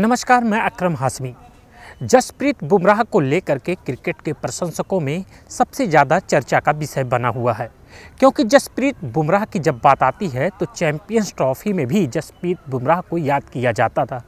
नमस्कार, मैं अकरम हाशमी। जसप्रीत बुमराह को लेकर के क्रिकेट के प्रशंसकों में सबसे ज़्यादा चर्चा का विषय बना हुआ है, क्योंकि जसप्रीत बुमराह की जब बात आती है तो चैंपियंस ट्रॉफी में भी जसप्रीत बुमराह को याद किया जाता था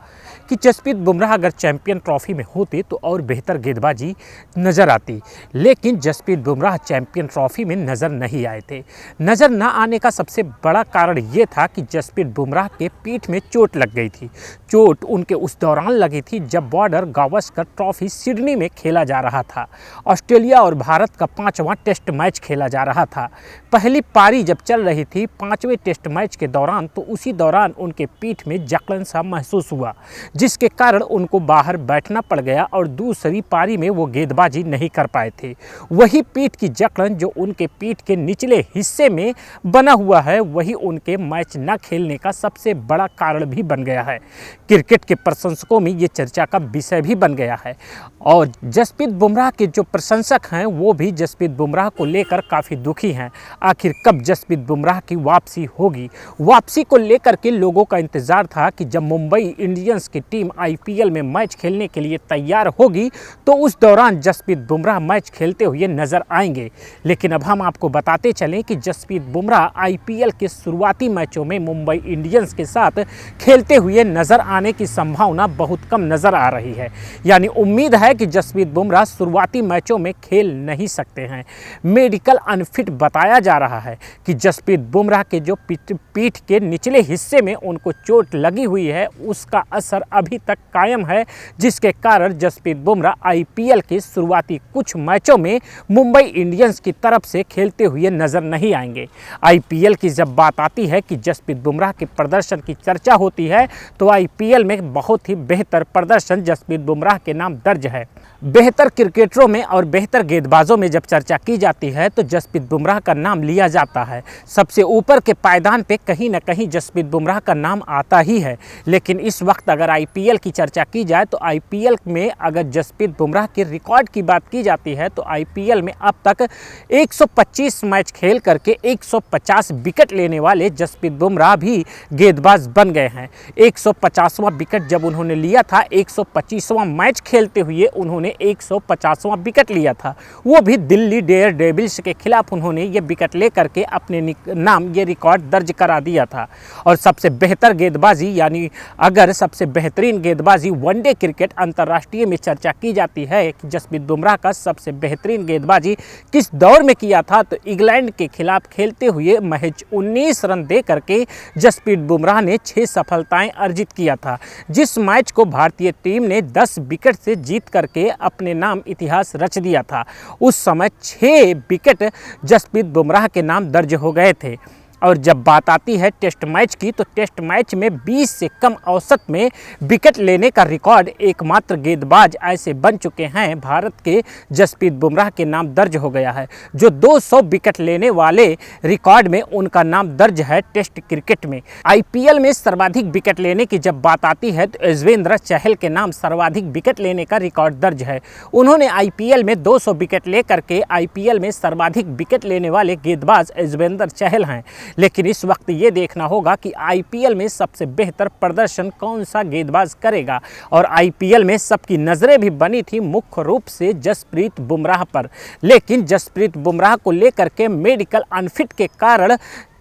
कि जसप्रीत बुमराह अगर चैंपियन ट्रॉफी में होते तो और बेहतर गेंदबाजी नज़र आती। लेकिन जसप्रीत बुमराह चैंपियन ट्रॉफी में नज़र नहीं आए थे। नज़र न आने का सबसे बड़ा कारण ये था कि जसप्रीत बुमराह के पीठ में चोट लग गई थी। चोट उनके उस दौरान लगी थी जब बॉर्डर गावस्कर ट्रॉफी सिडनी में खेला जा रहा था। ऑस्ट्रेलिया और भारत का 5वां टेस्ट मैच खेला जा रहा था। पहली पारी जब चल रही थी 5वें टेस्ट मैच के दौरान, तो उसी दौरान उनके पीठ में जकड़न सा महसूस हुआ, जिसके कारण उनको बाहर बैठना पड़ गया और दूसरी पारी में वो गेंदबाजी नहीं कर पाए थे। वही पीठ की जकड़न जो उनके पीठ के निचले हिस्से में बना हुआ है, वही उनके मैच न खेलने का सबसे बड़ा कारण भी बन गया है। क्रिकेट के प्रशंसकों में ये चर्चा का विषय भी बन गया है और जसप्रीत बुमराह के जो प्रशंसक हैं वो भी जसप्रीत बुमराह को लेकर काफ़ी दुखी हैं। आखिर कब जसप्रीत बुमराह की वापसी होगी? वापसी को लेकर के लोगों का इंतज़ार था कि जब मुंबई इंडियंस की टीम आईपीएल में मैच खेलने के लिए तैयार होगी तो उस दौरान जसप्रीत बुमराह मैच खेलते हुए नज़र आएंगे। लेकिन अब हम आपको बताते चलें कि जसप्रीत बुमराह आईपीएल के शुरुआती मैचों में मुंबई इंडियंस के साथ खेलते हुए नज़र आने की संभावना बहुत कम नज़र आ रही है। यानी उम्मीद है कि जसप्रीत बुमराह शुरुआती मैचों में खेल नहीं सकते हैं। मेडिकल अनफिट बताया जा रहा है कि जसप्रीत बुमराह के जो पीठ के निचले हिस्से में उनको चोट लगी हुई है, उसका असर अभी तक कायम है, जिसके कारण जसप्रीत बुमराह आईपीएल के शुरुआती कुछ मैचों में मुंबई इंडियंस की तरफ से खेलते हुए नजर नहीं आएंगे। आईपीएल की जब बात आती है कि जसप्रीत बुमराह के प्रदर्शन की चर्चा होती है तो आईपीएल में बहुत ही बेहतर प्रदर्शन जसप्रीत बुमराह के नाम दर्ज है। बेहतर क्रिकेटरों में और बेहतर गेंदबाजों में जब चर्चा की जाती है तो जसप्रीत बुमराह का नाम लिया जाता है। सबसे ऊपर के पायदान पे कहीं ना कहीं जसप्रीत बुमराह का नाम आता ही है। लेकिन इस वक्त अगर आईपीएल की चर्चा की जाए तो आईपीएल में अगर जसप्रीत बुमराह के रिकॉर्ड की बात की जाती है तो आईपीएल में अब तक 125 मैच खेल करके 150 विकेट लेने वाले जसप्रीत बुमराह भी गेंदबाज बन गए हैं। 150वां विकेट जब उन्होंने लिया था, 125वां मैच खेलते हुए उन्होंने 150वां विकेट लिया था, वो भी दिल्ली डेयरडेविल्स के खिलाफ उन्होंने ये विकेट लेकर के अपने नाम ये रिकॉर्ड दर्ज करा दिया था। और सबसे बेहतर गेंदबाजी यानी अगर सबसे बेहतरीन गेंदबाजी वनडे क्रिकेट अंतर्राष्ट्रीय में चर्चा की जाती है कि जसप्रीत बुमराह का सबसे बेहतरीन गेंदबाजी किस दौर में किया था, तो इंग्लैंड के खिलाफ खेलते हुए महज 19 रन दे करके जसप्रीत बुमराह ने 6 सफलताएं अर्जित किया था, जिस मैच को भारतीय टीम ने 10 विकेट से जीत करके अपने नाम इतिहास रच दिया था। उस समय 6 विकेट जसप्रीत बुमराह के नाम दर्ज हो गए थे। और जब बात आती है टेस्ट मैच की तो टेस्ट मैच में 20 से कम औसत में विकेट लेने का रिकॉर्ड एकमात्र गेंदबाज ऐसे बन चुके हैं, भारत के जसप्रीत बुमराह के नाम दर्ज हो गया है। जो 200 विकेट लेने वाले रिकॉर्ड में उनका नाम दर्ज है टेस्ट क्रिकेट में। आईपीएल में सर्वाधिक विकेट लेने की जब बात आती है तो यजुवेंद्र चहल के नाम सर्वाधिक विकेट लेने का रिकॉर्ड दर्ज है। उन्होंने आईपीएल में 200 विकेट लेकर के आईपीएल में सर्वाधिक विकेट लेने वाले गेंदबाज यजुवेंद्र चहल हैं। लेकिन इस वक्त ये देखना होगा कि आईपीएल में सबसे बेहतर प्रदर्शन कौन सा गेंदबाज करेगा। और आईपीएल में सबकी नज़रें भी बनी थी मुख्य रूप से जसप्रीत बुमराह पर, लेकिन जसप्रीत बुमराह को लेकर के मेडिकल अनफिट के कारण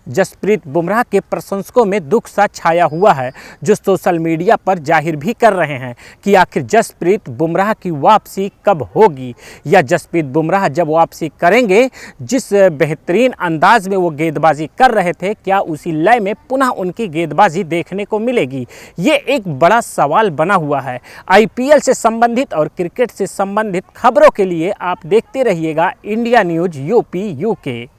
जसप्रीत बुमराह के प्रशंसकों में दुख सा छाया हुआ है, जो सोशल मीडिया पर जाहिर भी कर रहे हैं कि आखिर जसप्रीत बुमराह की वापसी कब होगी, या जसप्रीत बुमराह जब वापसी करेंगे जिस बेहतरीन अंदाज में वो गेंदबाजी कर रहे थे, क्या उसी लय में पुनः उनकी गेंदबाजी देखने को मिलेगी? ये एक बड़ा सवाल बना हुआ है। आईपीएल से संबंधित और क्रिकेट से संबंधित खबरों के लिए आप देखते रहिएगा इंडिया न्यूज़ यूपी यूके।